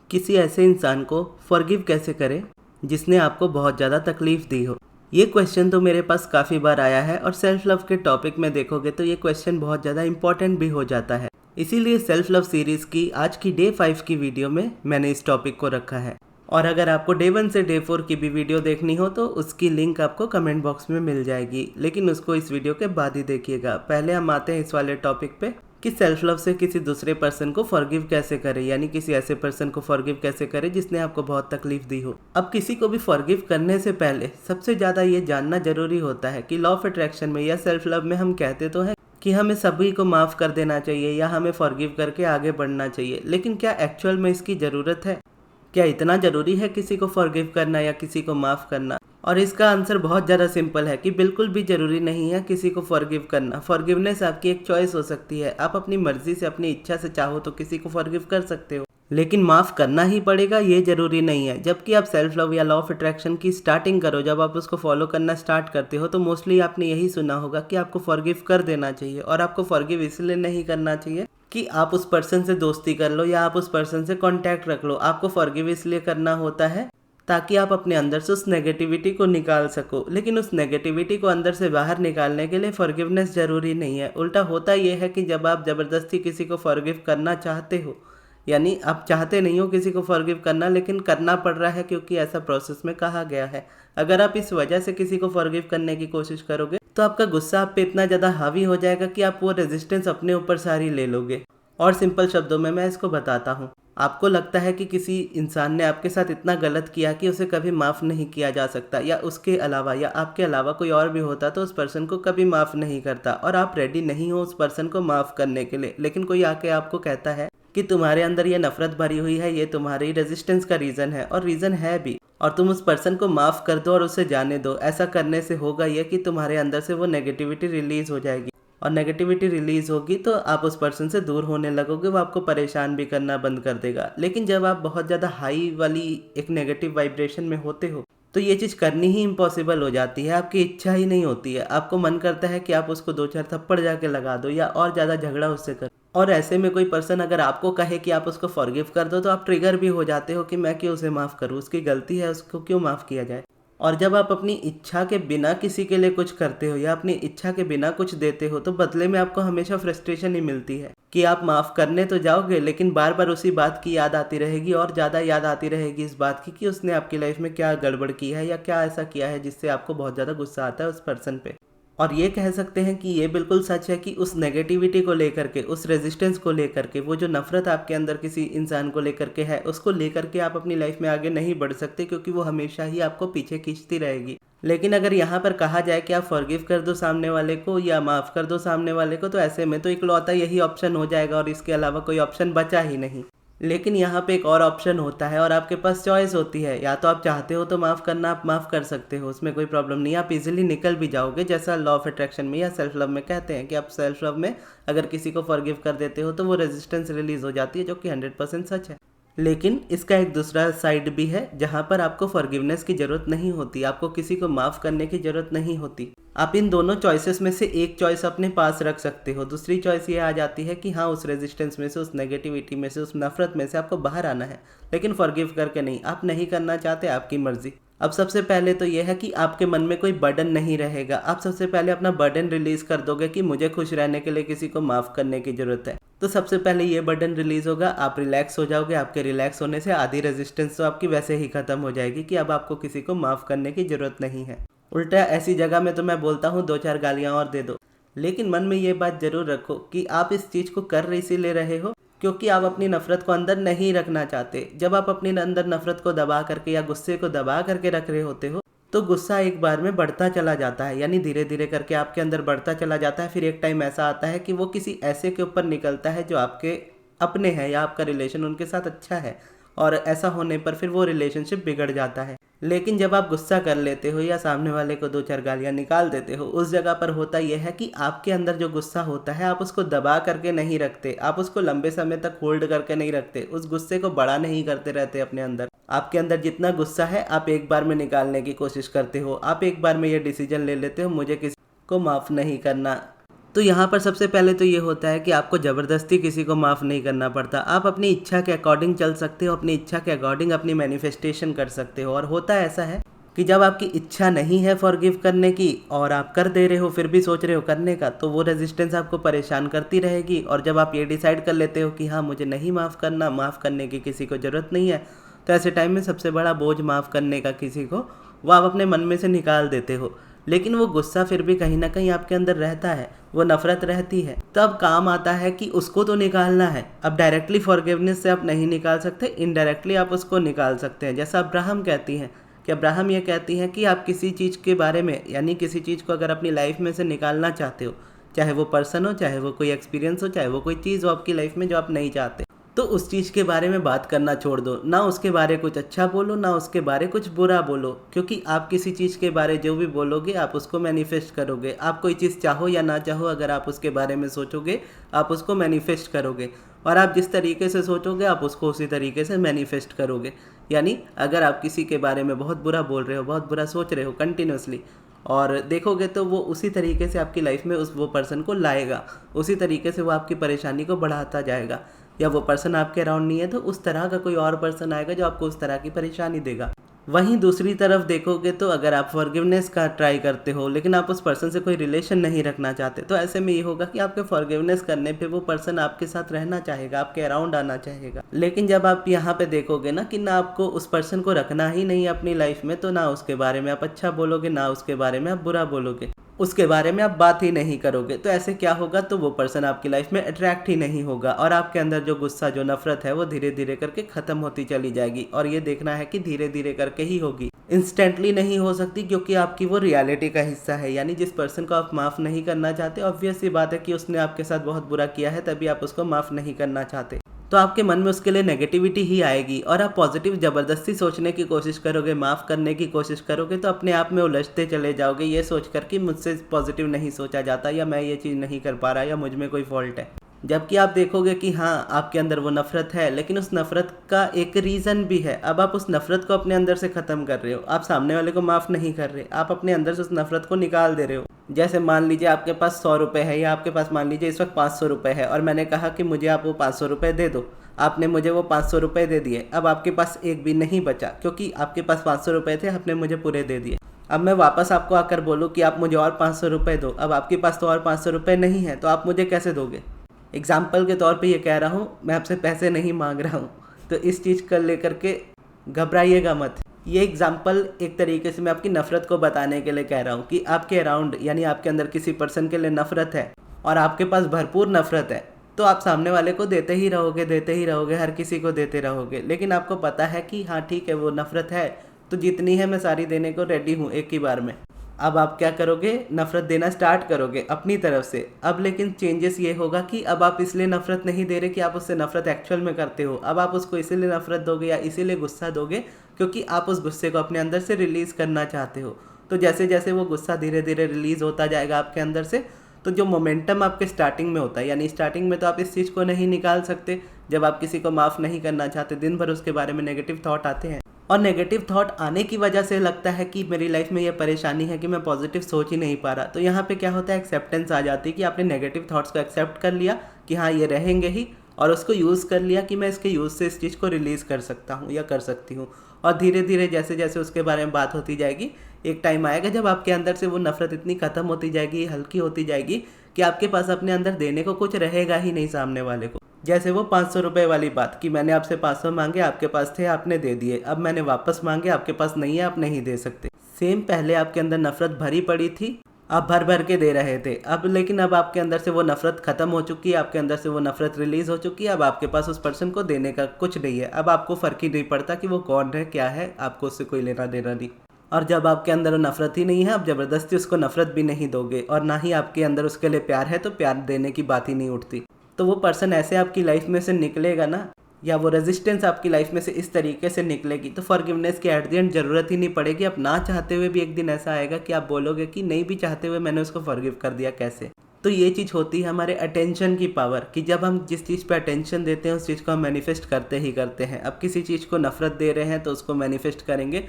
किसी ऐसे इंसान को फॉरगिव कैसे करें जिसने आपको बहुत ज़्यादा तकलीफ़ दी हो। ये क्वेश्चन तो मेरे पास काफ़ी बार आया है और सेल्फ लव के टॉपिक में देखोगे तो ये क्वेश्चन बहुत ज़्यादा इंपॉर्टेंट भी हो जाता है। इसीलिए सेल्फ लव सीरीज़ की आज की डे 5 की वीडियो में मैंने इस टॉपिक को रखा है। और अगर आपको डे 1 से डे 4 की भी वीडियो देखनी हो तो उसकी लिंक आपको कमेंट बॉक्स में मिल जाएगी, लेकिन उसको इस वीडियो के बाद ही देखिएगा। पहले हम आते हैं इस वाले टॉपिक पे कि सेल्फ लव से किसी दूसरे पर्सन को फॉरगिव कैसे करें, यानी किसी ऐसे पर्सन को फॉरगिव कैसे करें जिसने आपको बहुत तकलीफ दी हो। अब किसी को भी फॉरगिव करने से पहले सबसे ज़्यादा ये जानना जरूरी होता है कि लॉ ऑफ अट्रैक्शन में या सेल्फ लव में हम कहते तो हैं कि हमें सभी को माफ़ कर देना चाहिए या हमें फॉरगिव करके आगे बढ़ना चाहिए, लेकिन क्या एक्चुअल में इसकी ज़रूरत है? क्या इतना ज़रूरी है किसी को फॉरगिव करना या किसी को माफ़ करना? और इसका आंसर बहुत ज़्यादा सिंपल है कि बिल्कुल भी ज़रूरी नहीं है किसी को फॉरगिव करना। फॉरगिवनेस आपकी एक चॉइस हो सकती है। आप अपनी मर्जी से, अपनी इच्छा से चाहो तो किसी को फॉरगिव कर सकते हो, लेकिन माफ़ करना ही पड़ेगा ये ज़रूरी नहीं है। जबकि आप सेल्फ लव या लॉ ऑफ अट्रैक्शन की स्टार्टिंग करो, जब आप उसको फॉलो करना स्टार्ट करते हो तो मोस्टली आपने यही सुना होगा कि आपको फॉरगिव कर देना चाहिए। और आपको फॉरगिव इसलिए नहीं करना चाहिए कि आप उस पर्सन से दोस्ती कर लो या आप उस पर्सन से कांटेक्ट रख लो। आपको फॉरगिव इसलिए करना होता है ताकि आप अपने अंदर से उस नेगेटिविटी को निकाल सको। लेकिन उस नेगेटिविटी को अंदर से बाहर निकालने के लिए फॉरगिवनेस ज़रूरी नहीं है। उल्टा होता यह है कि जब आप ज़बरदस्ती किसी को फॉरगिव करना चाहते हो, यानी आप चाहते नहीं हो किसी को फॉरगिव करना, लेकिन करना पड़ रहा है क्योंकि ऐसा प्रोसेस में कहा गया है। अगर आप इस वजह से किसी को फॉरगिव करने की कोशिश करोगे तो आपका गुस्सा आप पे इतना ज़्यादा हावी हो जाएगा कि आप वो रेजिस्टेंस अपने ऊपर सारी ले लोगे। और सिंपल शब्दों में मैं इसको बताता हूँ। आपको लगता है कि किसी इंसान ने आपके साथ इतना गलत किया कि उसे कभी माफ़ नहीं किया जा सकता, या उसके अलावा या आपके अलावा कोई और भी होता तो उस पर्सन को कभी माफ़ नहीं करता, और आप रेडी नहीं हो उस पर्सन को माफ़ करने के लिए। लेकिन कोई आके आपको कहता है कि तुम्हारे अंदर ये नफरत भरी हुई है, ये तुम्हारी रेजिस्टेंस का रीज़न है, और रीज़न है भी, और तुम उस पर्सन को माफ़ कर दो और उसे जाने दो। ऐसा करने से होगा ये कि तुम्हारे अंदर से वो नेगेटिविटी रिलीज़ हो जाएगी, और नेगेटिविटी रिलीज़ होगी तो आप उस पर्सन से दूर होने लगोगे, वो आपको परेशान भी करना बंद कर देगा। लेकिन जब आप बहुत ज़्यादा हाई वाली एक नेगेटिव वाइब्रेशन में होते हो तो ये चीज़ करनी ही इम्पॉसिबल हो जाती है। आपकी इच्छा ही नहीं होती है। आपको मन करता है कि आप उसको 2-4 थप्पड़ जाके लगा दो या और ज़्यादा झगड़ा उससे करो। और ऐसे में कोई पर्सन अगर आपको कहे कि आप उसको फॉरगिव कर दो तो आप ट्रिगर भी हो जाते हो कि मैं क्यों उसे माफ़ करूँ, उसकी गलती है, उसको क्यों माफ़ किया जाए। और जब आप अपनी इच्छा के बिना किसी के लिए कुछ करते हो या अपनी इच्छा के बिना कुछ देते हो तो बदले में आपको हमेशा फ्रस्ट्रेशन ही मिलती है कि आप माफ़ करने तो जाओगे लेकिन बार बार उसी बात की याद आती रहेगी, और ज़्यादा याद आती रहेगी इस बात की कि उसने आपकी लाइफ में क्या गड़बड़ की है या क्या ऐसा किया है जिससे आपको बहुत ज़्यादा गुस्सा आता है उस पर्सन पे। और ये कह सकते हैं कि ये बिल्कुल सच है कि उस नेगेटिविटी को लेकर के, उस रेजिस्टेंस को लेकर के, वो जो नफ़रत आपके अंदर किसी इंसान को लेकर के है, उसको लेकर के आप अपनी लाइफ में आगे नहीं बढ़ सकते, क्योंकि वो हमेशा ही आपको पीछे खींचती रहेगी। लेकिन अगर यहाँ पर कहा जाए कि आप फॉरगिव कर दो सामने वाले को या माफ़ कर दो सामने वाले को, तो ऐसे में तो इकलौता यही ऑप्शन हो जाएगा और इसके अलावा कोई ऑप्शन बचा ही नहीं। लेकिन यहाँ पे एक और ऑप्शन होता है और आपके पास चॉइस होती है। या तो आप चाहते हो तो माफ़ करना, आप माफ़ कर सकते हो, उसमें कोई प्रॉब्लम नहीं, आप इजीली निकल भी जाओगे। जैसा लॉ ऑफ अट्रैक्शन में या सेल्फ लव में कहते हैं कि आप सेल्फ लव में अगर किसी को फॉरगिव कर देते हो तो वो रेजिस्टेंस रिलीज़ हो जाती है, जो कि 100% सच है। लेकिन इसका एक दूसरा साइड भी है जहाँ पर आपको फॉरगिवनेस की ज़रूरत नहीं होती, आपको किसी को माफ़ करने की ज़रूरत नहीं होती। आप इन दोनों चॉइसेस में से एक चॉइस अपने पास रख सकते हो। दूसरी चॉइस ये आ जाती है कि हाँ, उस रेजिस्टेंस में से, उस नेगेटिविटी में से, उस नफरत में से आपको बाहर आना है, लेकिन फॉरगिव करके नहीं। आप नहीं करना चाहते, आपकी मर्जी। अब सबसे पहले तो यह है कि आपके मन में कोई बर्डन नहीं रहेगा। आप सबसे पहले अपना बर्डन रिलीज़ कर दोगे कि मुझे खुश रहने के लिए किसी को माफ़ करने की ज़रूरत है। तो सबसे पहले ये बर्डन रिलीज़ होगा, आप रिलैक्स हो जाओगे। आपके रिलैक्स होने से आधी रेजिस्टेंस तो आपकी वैसे ही ख़त्म हो जाएगी कि अब आपको किसी को माफ़ करने की ज़रूरत नहीं है। उल्टा ऐसी जगह में तो मैं बोलता हूँ 2-4 गालियाँ और दे दो, लेकिन मन में ये बात ज़रूर रखो कि आप इस चीज़ को कर इसीलिए रहे हो क्योंकि आप अपनी नफ़रत को अंदर नहीं रखना चाहते। जब आप अपनी अंदर नफ़रत को दबा करके या गुस्से को दबा करके रख रहे होते हो तो गुस्सा एक बार में बढ़ता चला जाता है, यानी धीरे धीरे करके आपके अंदर बढ़ता चला जाता है। फिर एक टाइम ऐसा आता है कि वो किसी ऐसे के ऊपर निकलता है जो आपके अपने हैं या आपका रिलेशन उनके साथ अच्छा है, और ऐसा होने पर फिर वो रिलेशनशिप बिगड़ जाता है। लेकिन जब आप गुस्सा कर लेते हो या सामने वाले को 2-4 गालियाँ निकाल देते हो, उस जगह पर होता यह है कि आपके अंदर जो गुस्सा होता है आप उसको दबा करके नहीं रखते, आप उसको लंबे समय तक होल्ड करके नहीं रखते, उस गुस्से को बड़ा नहीं करते रहते अपने अंदर। आपके अंदर जितना गुस्सा है आप एक बार में निकालने की कोशिश करते हो, आप एक बार में ये डिसीजन ले लेते हो मुझे किसी को माफ़ नहीं करना। तो यहाँ पर सबसे पहले तो ये होता है कि आपको ज़बरदस्ती किसी को माफ़ नहीं करना पड़ता। आप अपनी इच्छा के अकॉर्डिंग चल सकते हो, अपनी इच्छा के अकॉर्डिंग अपनी मैनिफेस्टेशन कर सकते हो। और होता ऐसा है कि जब आपकी इच्छा नहीं है फॉरगिव करने की और आप कर दे रहे हो, फिर भी सोच रहे हो करने का, तो वो रेजिस्टेंस आपको परेशान करती रहेगी। और जब आप ये डिसाइड कर लेते हो कि हाँ मुझे नहीं माफ़ करना, माफ़ करने की किसी को ज़रूरत नहीं है, तो ऐसे टाइम में सबसे बड़ा बोझ माफ़ करने का किसी को, वो आप अपने मन में से निकाल देते हो। लेकिन वो गुस्सा फिर भी कहीं ना कहीं आपके अंदर रहता है, वो नफ़रत रहती है। तब काम आता है कि उसको तो निकालना है। अब डायरेक्टली फॉरगिवनेस से आप नहीं निकाल सकते, इनडायरेक्टली आप उसको निकाल सकते हैं। जैसा अब्राहम कहती हैं कि अब्राहम ये कहती हैं कि आप किसी चीज़ के बारे में, यानी किसी चीज़ को अगर अपनी लाइफ में से निकालना चाहते हो, चाहे वो पर्सन हो, चाहे वो कोई एक्सपीरियंस हो, चाहे वो कोई चीज़ हो आपकी लाइफ में जो आप नहीं चाहते, तो उस चीज़ के बारे में बात करना छोड़ दो। ना उसके बारे कुछ अच्छा बोलो, ना उसके बारे कुछ बुरा बोलो, क्योंकि आप किसी चीज़ के बारे जो भी बोलोगे आप उसको मैनिफेस्ट करोगे। आप कोई चीज़ चाहो या ना चाहो, अगर आप उसके बारे में सोचोगे आप उसको मैनिफेस्ट करोगे। और आप जिस तरीके से सोचोगे आप उसको उसी तरीके से मैनिफेस्ट करोगे। यानी अगर आप किसी के बारे में बहुत बुरा बोल रहे हो, बहुत बुरा सोच रहे हो कंटिन्यूसली, और देखोगे तो वो उसी तरीके से आपकी लाइफ में वो पर्सन को लाएगा, उसी तरीके से वो आपकी परेशानी को बढ़ाता जाएगा। या वो पर्सन आपके अराउंड नहीं है तो उस तरह का कोई और पर्सन आएगा जो आपको उस तरह की परेशानी देगा। वहीं दूसरी तरफ देखोगे तो अगर आप फॉरगिवनेस का ट्राई करते हो लेकिन आप उस पर्सन से कोई रिलेशन नहीं रखना चाहते, तो ऐसे में ये होगा कि आपके फॉरगिवनेस करने पे वो पर्सन आपके साथ रहना चाहेगा, आपके अराउंड आना चाहेगा। लेकिन जब आप यहाँ पे देखोगे ना कि ना आपको उस पर्सन को रखना ही नहीं है अपनी लाइफ में, तो ना उसके बारे में आप अच्छा बोलोगे, ना उसके बारे में आप बुरा बोलोगे, उसके बारे में आप बात ही नहीं करोगे, तो ऐसे क्या होगा, तो वो पर्सन आपकी लाइफ में अट्रैक्ट ही नहीं होगा और आपके अंदर जो गुस्सा, जो नफरत है वो धीरे धीरे करके ख़त्म होती चली जाएगी। और ये देखना है कि धीरे धीरे करके ही होगी, इंस्टेंटली नहीं हो सकती, क्योंकि आपकी वो रियलिटी का हिस्सा है। यानी जिस पर्सन को आप माफ़ नहीं करना चाहते, ऑब्वियस सी बात है कि उसने आपके साथ बहुत बुरा किया है, तभी आप उसको माफ़ नहीं करना चाहते, तो आपके मन में उसके लिए नेगेटिविटी ही आएगी और आप पॉजिटिव ज़बरदस्ती सोचने की कोशिश करोगे, माफ़ करने की कोशिश करोगे, तो अपने आप में उलझते चले जाओगे ये सोच कर कि मुझसे पॉजिटिव नहीं सोचा जाता, या मैं ये चीज़ नहीं कर पा रहा, या मुझ में कोई फॉल्ट है। जबकि आप देखोगे कि हाँ आपके अंदर वो नफ़रत है, लेकिन उस नफ़रत का एक रीज़न भी है। अब आप उस नफ़रत को अपने अंदर से ख़त्म कर रहे हो, आप सामने वाले को माफ़ नहीं कर रहे, आप अपने अंदर से उस नफ़रत को निकाल दे रहे हो। जैसे मान लीजिए आपके पास 100 रुपये है, या आपके पास मान लीजिए इस वक्त 500 रुपये है, और मैंने कहा कि मुझे आप वो 500 रुपये दे दो, आपने मुझे वो 500 रुपये दे दिए। अब आपके पास एक भी नहीं बचा, क्योंकि आपके पास 500 रुपये थे, आपने मुझे पूरे दे दिए। अब मैं वापस आपको आकर बोलूँ कि आप मुझे और 500 रुपये दो, अब आपके पास तो और 500 रुपये नहीं है, तो आप मुझे कैसे दोगे? एग्जाम्पल के तौर पे ये कह रहा हूँ, मैं आपसे पैसे नहीं मांग रहा हूँ, तो इस चीज़ को लेकर के घबराइएगा मत। ये एग्जाम्पल एक तरीके से मैं आपकी नफ़रत को बताने के लिए कह रहा हूँ कि आपके अराउंड, यानी आपके अंदर किसी पर्सन के लिए नफ़रत है और आपके पास भरपूर नफ़रत है, तो आप सामने वाले को देते ही रहोगे, हर किसी को देते रहोगे। लेकिन आपको पता है कि हाँ ठीक है वो नफ़रत है, तो जितनी है मैं सारी देने को रेडी हूँ एक ही बार में। अब आप क्या करोगे, नफ़रत देना स्टार्ट करोगे अपनी तरफ से। अब लेकिन चेंजेस ये होगा कि अब आप इसलिए नफ़रत नहीं दे रहे कि आप उससे नफ़रत एक्चुअल में करते हो, अब आप उसको इसीलिए नफ़रत दोगे या इसीलिए गुस्सा दोगे क्योंकि आप उस गुस्से को अपने अंदर से रिलीज़ करना चाहते हो। तो जैसे जैसे वो गुस्सा धीरे धीरे रिलीज़ होता जाएगा आपके अंदर से, तो जो मोमेंटम आपके स्टार्टिंग में होता है, यानी स्टार्टिंग में तो आप इस चीज़ को नहीं निकाल सकते, जब आप किसी को माफ़ नहीं करना चाहते, दिन भर उसके बारे में नेगेटिव थॉट आते हैं, और नेगेटिव थॉट आने की वजह से लगता है कि मेरी लाइफ में ये परेशानी है कि मैं पॉजिटिव सोच ही नहीं पा रहा। तो यहाँ पे क्या होता है, एक्सेप्टेंस आ जाती है कि आपने नेगेटिव थॉट्स को एक्सेप्ट कर लिया कि हाँ ये रहेंगे ही, और उसको यूज़ कर लिया कि मैं इसके यूज़ से इस चीज़ को रिलीज़ कर सकता हूँ या कर सकती हूँ। और धीरे धीरे जैसे जैसे उसके बारे में बात होती जाएगी, एक टाइम आएगा जब आपके अंदर से वो नफ़रत इतनी ख़त्म होती जाएगी, हल्की होती जाएगी कि आपके पास अपने अंदर देने को कुछ रहेगा ही नहीं सामने वाले को। जैसे वो 500 रुपये वाली बात कि मैंने आपसे 500 मांगे, आपके पास थे, आपने दे दिए, अब मैंने वापस मांगे, आपके पास नहीं है, आप नहीं दे सकते। सेम पहले आपके अंदर नफ़रत भरी पड़ी थी, आप भर भर के दे रहे थे, अब लेकिन अब आपके अंदर से वो नफ़रत ख़त्म हो चुकी है, आपके अंदर से वो नफ़रत रिलीज़ हो चुकी है। अब आपके पास उस पर्सन को देने का कुछ नहीं है, अब आपको फ़र्क ही नहीं पड़ता कि वो कौन है, क्या है, आपको उससे कोई लेना देना नहीं। और जब आपके अंदर वो नफ़रत ही नहीं है, आप ज़बरदस्ती उसको नफ़रत भी नहीं दोगे, और ना ही आपके अंदर उसके लिए प्यार है, तो प्यार देने की बात ही नहीं उठती। तो वो पर्सन ऐसे आपकी लाइफ में से निकलेगा ना, या वो रेजिस्टेंस आपकी लाइफ में से इस तरीके से निकलेगी, तो फॉरगिवनेस की एट द एंड ज़रूरत ही नहीं पड़ेगी। आप ना चाहते हुए भी एक दिन ऐसा आएगा कि आप बोलोगे कि नहीं भी चाहते हुए मैंने उसको फॉरगिव कर दिया, कैसे। तो ये चीज़ होती है हमारे अटेंशन की पावर, कि जब हम जिस चीज़ पे अटेंशन देते हैं उस चीज़ को हम मैनिफेस्ट करते ही करते हैं। अब किसी चीज़ को नफ़रत दे रहे हैं तो उसको मैनिफेस्ट करेंगे,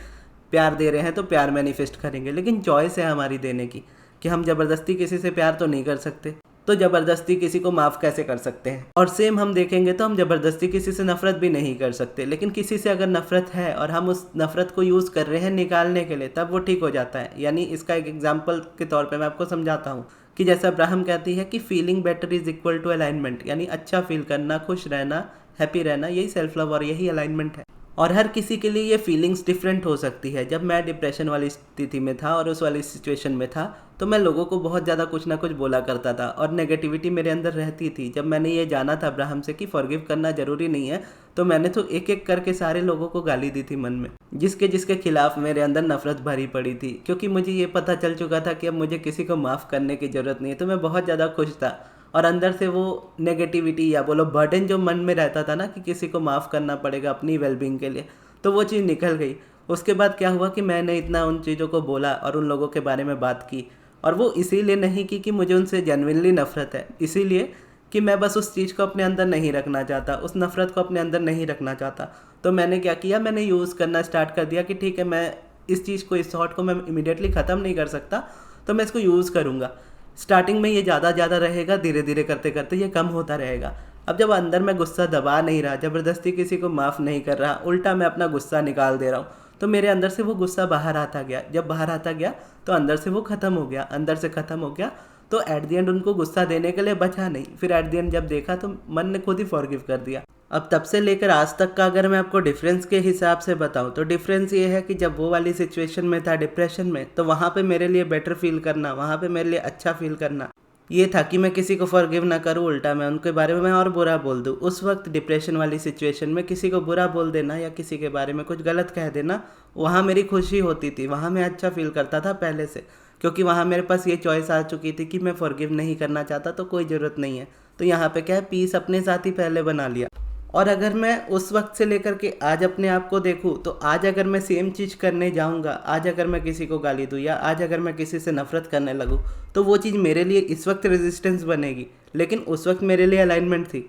प्यार दे रहे हैं तो प्यार मैनिफेस्ट करेंगे, लेकिन चॉइस है हमारी देने की, कि हम ज़बरदस्ती किसी से प्यार तो नहीं कर सकते। तो ज़बरदस्ती किसी को माफ़ कैसे कर सकते हैं। और सेम हम देखेंगे तो हम ज़बरदस्ती किसी से नफ़रत भी नहीं कर सकते, लेकिन किसी से अगर नफ़रत है और हम उस नफ़रत को यूज़ कर रहे हैं निकालने के लिए, तब वो ठीक हो जाता है। यानी इसका एक एग्जाम्पल के तौर पर मैं आपको समझाता हूँ कि जैसा अब्राहम कहती है कि feeling better is equal to alignment, यानी अच्छा फील करना, खुश रहना, हैप्पी रहना, यही सेल्फ लव और यही अलाइनमेंट है। और हर किसी के लिए ये फीलिंग्स डिफरेंट हो सकती है। जब मैं डिप्रेशन वाली स्थिति में था और उस वाली सिचुएशन में था, तो मैं लोगों को बहुत ज़्यादा कुछ ना कुछ बोला करता था और नेगेटिविटी मेरे अंदर रहती थी। जब मैंने ये जाना था अब्राहम से कि फॉरगिव करना ज़रूरी नहीं है, तो मैंने तो एक एक करके सारे लोगों को गाली दी थी मन में, जिसके जिसके खिलाफ मेरे अंदर नफरत भरी पड़ी थी, क्योंकि मुझे ये पता चल चुका था कि अब मुझे किसी को माफ़ करने की ज़रूरत नहीं है। तो मैं बहुत ज़्यादा खुश था और अंदर से वो नेगेटिविटी या बोलो बर्डन जो मन में रहता था ना कि किसी को माफ़ करना पड़ेगा अपनी वेलबींग के लिए, तो वो चीज़ निकल गई। उसके बाद क्या हुआ कि मैंने इतना उन चीज़ों को बोला और उन लोगों के बारे में बात की, और वो इसीलिए नहीं की कि मुझे उनसे जेन्युइनली नफ़रत है, इसीलिए कि मैं बस उस चीज़ को अपने अंदर नहीं रखना चाहता, उस नफ़रत को अपने अंदर नहीं रखना चाहता। तो मैंने क्या किया, मैंने यूज़ करना स्टार्ट कर दिया कि ठीक है, मैं इस चीज़ को, इस थॉट को मैं इमीडिएटली ख़त्म नहीं कर सकता, तो मैं इसको यूज़ करूँगा। स्टार्टिंग में ये ज़्यादा रहेगा, धीरे धीरे करते करते ये कम होता रहेगा। अब जब अंदर मैं गुस्सा दबा नहीं रहा, ज़बरदस्ती किसी को माफ़ नहीं कर रहा, उल्टा मैं अपना गुस्सा निकाल दे रहा हूँ, तो मेरे अंदर से वो गुस्सा बाहर आता गया। जब बाहर आता गया तो अंदर से वो ख़त्म हो गया, अंदर से ख़त्म हो गया। तो एट द एंड उनको गुस्सा देने के लिए बचा नहीं। फिर एट द एंड जब देखा तो मन ने खुद ही फॉरगिव कर दिया। अब तब से लेकर आज तक का अगर मैं आपको डिफरेंस के हिसाब से बताऊं, तो डिफरेंस ये है कि जब वो वाली सिचुएशन में था, डिप्रेशन में, तो वहाँ पे मेरे लिए बेटर फील करना, वहाँ पे मेरे लिए अच्छा फील करना ये था कि मैं किसी को फॉरगिव ना करूं, उल्टा मैं उनके बारे में और बुरा बोल दूं। उस वक्त डिप्रेशन वाली सिचुएशन में किसी को बुरा बोल देना या किसी के बारे में कुछ गलत कह देना, वहाँ मेरी खुशी होती थी, वहाँ मैं अच्छा फील करता था पहले से, क्योंकि वहाँ मेरे पास ये चॉइस आ चुकी थी कि मैं फॉरगिव नहीं करना चाहता तो कोई ज़रूरत नहीं है। तो यहाँ पे क्या है, पीस अपने साथ ही पहले बना लिया। और अगर मैं उस वक्त से लेकर के आज अपने आप को देखूँ, तो आज अगर मैं सेम चीज़ करने जाऊँगा, आज अगर मैं किसी को गाली दूँ या आज अगर मैं किसी से नफरत करने लगूँ, तो वो चीज़ मेरे लिए इस वक्त रेजिस्टेंस बनेगी, लेकिन उस वक्त मेरे लिए अलाइनमेंट थी,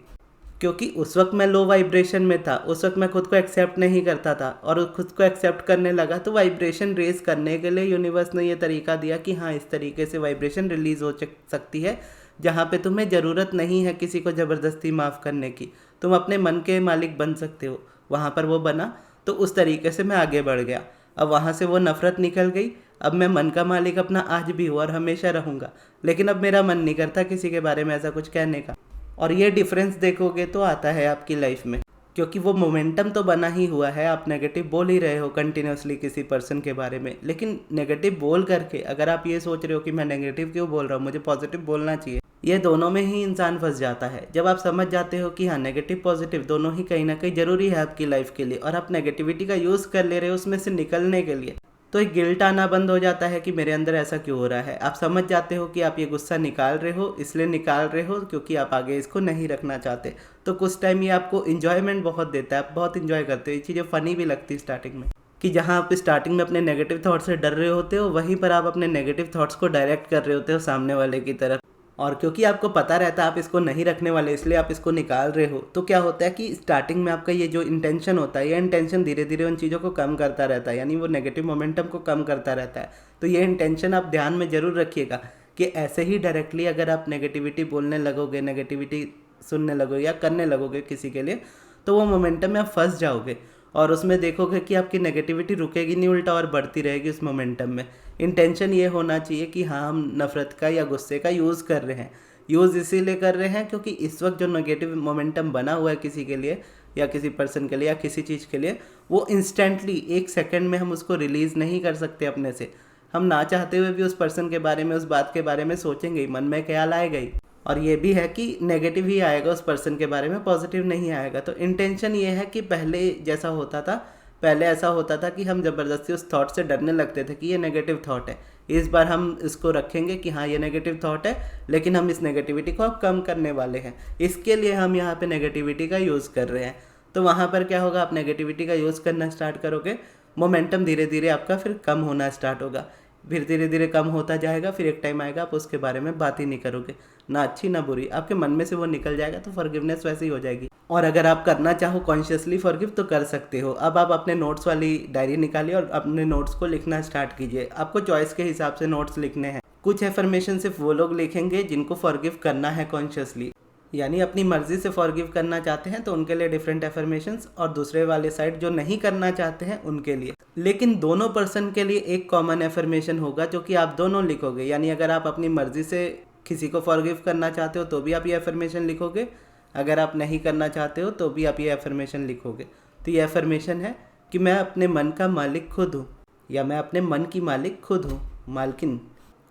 क्योंकि उस वक्त मैं लो वाइब्रेशन में था, उस वक्त मैं खुद को एक्सेप्ट नहीं करता था, और खुद को एक्सेप्ट करने लगा तो वाइब्रेशन रेज करने के लिए यूनिवर्स ने ये तरीका दिया कि हाँ, इस तरीके से वाइब्रेशन रिलीज़ हो सकती है, जहाँ पे तुम्हें ज़रूरत नहीं है किसी को ज़बरदस्ती माफ़ करने की, तुम अपने मन के मालिक बन सकते हो। वहाँ पर वो बना, तो उस तरीके से मैं आगे बढ़ गया। अब वहाँ से वो नफ़रत निकल गई, अब मैं मन का मालिक अपना आज भी हूँ और हमेशा रहूँगा, लेकिन अब मेरा मन नहीं करता किसी के बारे में ऐसा कुछ कहने का। और ये डिफरेंस देखोगे तो आता है आपकी लाइफ में, क्योंकि वो मोमेंटम तो बना ही हुआ है। आप नेगेटिव बोल ही रहे हो कंटिन्यूसली किसी पर्सन के बारे में, लेकिन नेगेटिव बोल करके अगर आप ये सोच रहे हो कि मैं नेगेटिव क्यों बोल रहा हूँ, मुझे पॉजिटिव बोलना चाहिए, ये दोनों में ही इंसान फंस जाता है। जब आप समझ जाते हो कि हाँ, नेगेटिव पॉजिटिव दोनों ही कहीं ना कहीं ज़रूरी है आपकी लाइफ के लिए, और आप नेगेटिविटी का यूज़ कर ले रहे हो उसमें से निकलने के लिए, तो एक गिल्ट आना बंद हो जाता है कि मेरे अंदर ऐसा क्यों हो रहा है। आप समझ जाते हो कि आप ये गुस्सा निकाल रहे हो, इसलिए निकाल रहे हो क्योंकि आप आगे इसको नहीं रखना चाहते। तो कुछ टाइम ये आपको इन्जॉयमेंट बहुत देता है, आप बहुत इन्जॉय करते हो। ये चीज़ें फ़नी भी लगती है स्टार्टिंग में, कि जहाँ आप स्टार्टिंग में अपने नेगेटिव थॉट्स से डर रहे होते हो, वहीं पर आप अपने नेगेटिव थॉट्स को डायरेक्ट कर रहे होते हो सामने वाले की तरफ। और क्योंकि आपको पता रहता है आप इसको नहीं रखने वाले, इसलिए आप इसको निकाल रहे हो। तो क्या होता है कि स्टार्टिंग में आपका ये जो इंटेंशन होता है, ये इंटेंशन धीरे धीरे उन चीज़ों को कम करता रहता है, यानी वो नेगेटिव मोमेंटम को कम करता रहता है। तो ये इंटेंशन आप ध्यान में ज़रूर रखिएगा कि ऐसे ही डायरेक्टली अगर आप नेगेटिविटी बोलने लगोगे, नेगेटिविटी सुनने लगोगे या करने लगोगे किसी के लिए, तो वो मोमेंटम में आप फंस जाओगे और उसमें देखोगे कि आपकी नेगेटिविटी रुकेगी नहीं, उल्टा और बढ़ती रहेगी उस मोमेंटम में। इंटेंशन ये होना चाहिए कि हाँ, हम नफ़रत का या गुस्से का यूज़ कर रहे हैं। यूज़ इसीलिए कर रहे हैं क्योंकि इस वक्त जो नेगेटिव मोमेंटम बना हुआ है किसी के लिए या किसी पर्सन के लिए या किसी चीज़ के लिए, वो इंस्टेंटली एक सेकंड में हम उसको रिलीज़ नहीं कर सकते अपने से। हम ना चाहते हुए भी उस पर्सन के बारे में, उस बात के बारे में सोचेंगे, मन में ख्याल आएगा ही, और ये भी है कि नेगेटिव ही आएगा उस पर्सन के बारे में, पॉजिटिव नहीं आएगा। तो इंटेंशन ये है कि पहले जैसा होता था, पहले ऐसा होता था कि हम ज़बरदस्ती उस थॉट से डरने लगते थे कि ये नेगेटिव थॉट है, इस बार हम इसको रखेंगे कि हाँ, ये नेगेटिव थॉट है, लेकिन हम इस नेगेटिविटी को अब कम करने वाले हैं, इसके लिए हम यहाँ पे नेगेटिविटी का यूज़ कर रहे हैं। तो वहाँ पर क्या होगा, आप नेगेटिविटी का यूज़ करना स्टार्ट करोगे, मोमेंटम धीरे धीरे आपका फिर कम होना स्टार्ट होगा, फिर धीरे धीरे कम होता जाएगा, फिर एक टाइम आएगा आप उसके बारे में बात ही नहीं करोगे, ना अच्छी ना बुरी, आपके मन में से वो निकल जाएगा, तो फॉरगिवनेस वैसे ही हो जाएगी। और अगर आप करना चाहो कॉन्शियसली फॉरगिव तो कर सकते हो। अब आप अपने नोट्स वाली डायरी निकालिए और अपने नोट्स को लिखना स्टार्ट कीजिए। आपको चॉइस के हिसाब से नोट्स लिखने हैं, कुछ एफर्मेशन सिर्फ वो लोग लिखेंगे जिनको फॉरगिव करना है कॉन्शियसली, यानी अपनी मर्जी से फॉरगिव करना चाहते हैं तो उनके लिए डिफरेंट एफर्मेशंस, और दूसरे वाले साइड जो नहीं करना चाहते हैं उनके लिए। लेकिन दोनों पर्सन के लिए एक कॉमन एफर्मेशन होगा जो कि आप दोनों लिखोगे। यानी अगर आप अपनी मर्जी से किसी को फॉरगिव करना चाहते हो तो भी आप ये एफर्मेशन लिखोगे, अगर आप नहीं करना चाहते हो तो भी आप ये एफर्मेशन लिखोगे। तो ये एफर्मेशन है कि मैं अपने मन का मालिक खुद हूँ, या मैं अपने मन की मालिक खुद हूँ, मालकिन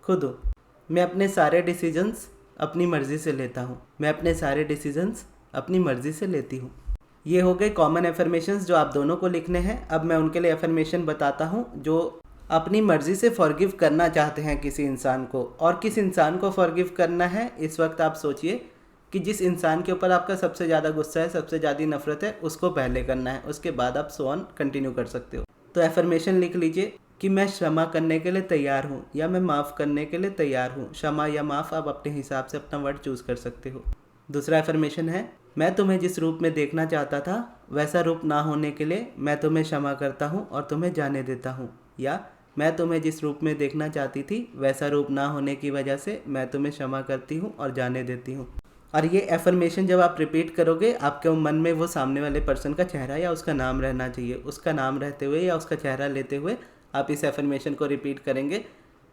खुद हूँ। मैं अपने सारे डिसीजंस अपनी मर्ज़ी से लेता हूँ, मैं अपने सारे डिसीजंस अपनी मर्ज़ी से लेती हूँ। ये हो गए कॉमन एफर्मेशंस जो आप दोनों को लिखने हैं। अब मैं उनके लिए एफर्मेशन बताता हूँ जो अपनी मर्ज़ी से फॉरगिव करना चाहते हैं किसी इंसान को। और किस इंसान को फॉरगिव करना है, इस वक्त आप सोचिए कि जिस इंसान के ऊपर आपका सबसे ज़्यादा गुस्सा है, सबसे ज़्यादा नफरत है, उसको पहले करना है, उसके बाद आप सो ऑन कंटिन्यू कर सकते हो। तो एफर्मेशन लिख लीजिए कि मैं क्षमा करने के लिए तैयार हूँ, या मैं माफ़ करने के लिए तैयार हूँ। क्षमा या माफ़ आप अपने हिसाब से अपना वर्ड चूज़ कर सकते हो। दूसरा एफर्मेशन है, मैं तुम्हें जिस रूप में देखना चाहता था वैसा रूप ना होने के लिए मैं तुम्हें क्षमा करता हूँ और तुम्हें जाने देता हूँ। या मैं तुम्हें जिस रूप में देखना चाहती थी वैसा रूप ना होने की वजह से मैं तुम्हें क्षमा करती हूँ और जाने देती हूँ। और ये एफर्मेशन जब आप रिपीट करोगे, आपके मन में वो सामने वाले पर्सन का चेहरा या उसका नाम रहना चाहिए। उसका नाम रहते हुए या उसका चेहरा लेते हुए आप इस एफर्मेशन को रिपीट करेंगे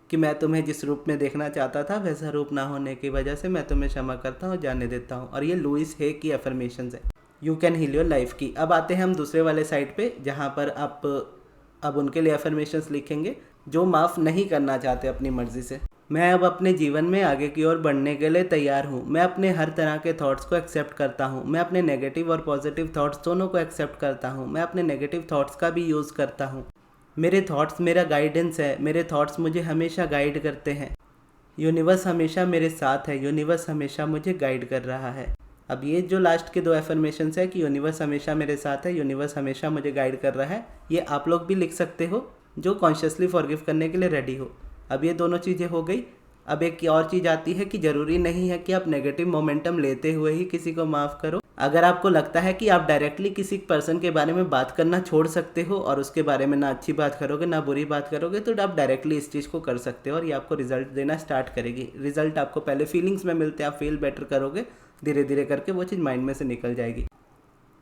कि मैं तुम्हें जिस रूप में देखना चाहता था वैसा रूप ना होने की वजह से मैं तुम्हें क्षमा करता हूँ, जाने देता हूँ। और ये लुइस हे की एफर्मेशंस है, you can heal your life की। अब आते हैं हम दूसरे वाले साइड पे, जहाँ पर आप अब उनके लिए एफर्मेशंस लिखेंगे जो माफ़ नहीं करना चाहते अपनी मर्ज़ी से। मैं अब अपने जीवन में आगे की ओर बढ़ने के लिए तैयार हूँ। मैं अपने हर तरह के थॉट्स को एक्सेप्ट करता हूँ। मैं अपने नेगेटिव और पॉजिटिव थॉट्स दोनों को एक्सेप्ट करता हूँ। मैं अपने नेगेटिव थॉट्स का भी यूज़ करता हूँ। मेरे थॉट्स मेरा गाइडेंस है, मेरे थॉट्स मुझे हमेशा गाइड करते हैं। यूनिवर्स हमेशा मेरे साथ है, यूनिवर्स हमेशा मुझे गाइड कर रहा है। अब ये जो लास्ट के दो एफर्मेशंस है कि यूनिवर्स हमेशा मेरे साथ है, यूनिवर्स हमेशा मुझे गाइड कर रहा है, ये आप लोग भी लिख सकते हो जो कॉन्शियसली फॉरगिव करने के लिए रेडी हो। अब ये दोनों चीज़ें हो गई। अब एक और चीज़ आती है कि ज़रूरी नहीं है कि आप नेगेटिव मोमेंटम लेते हुए ही किसी को माफ़ करो। अगर आपको लगता है कि आप डायरेक्टली किसी पर्सन के बारे में बात करना छोड़ सकते हो और उसके बारे में ना अच्छी बात करोगे ना बुरी बात करोगे, तो आप डायरेक्टली इस चीज़ को कर सकते हो और ये आपको रिजल्ट देना स्टार्ट करेगी। रिजल्ट आपको पहले फीलिंग्स में मिलते हैं, आप फील बेटर करोगे, धीरे धीरे करके वो चीज़ माइंड में से निकल जाएगी।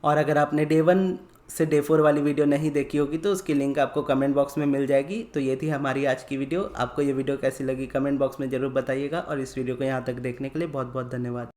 और अगर आपने डे 1 से डे 4 वाली वीडियो नहीं देखी होगी तो उसकी लिंक आपको कमेंट बॉक्स में मिल जाएगी। तो ये थी हमारी आज की वीडियो। आपको ये वीडियो कैसी लगी कमेंट बॉक्स में ज़रूर बताइएगा, और इस वीडियो को यहाँ तक देखने के लिए बहुत बहुत धन्यवाद।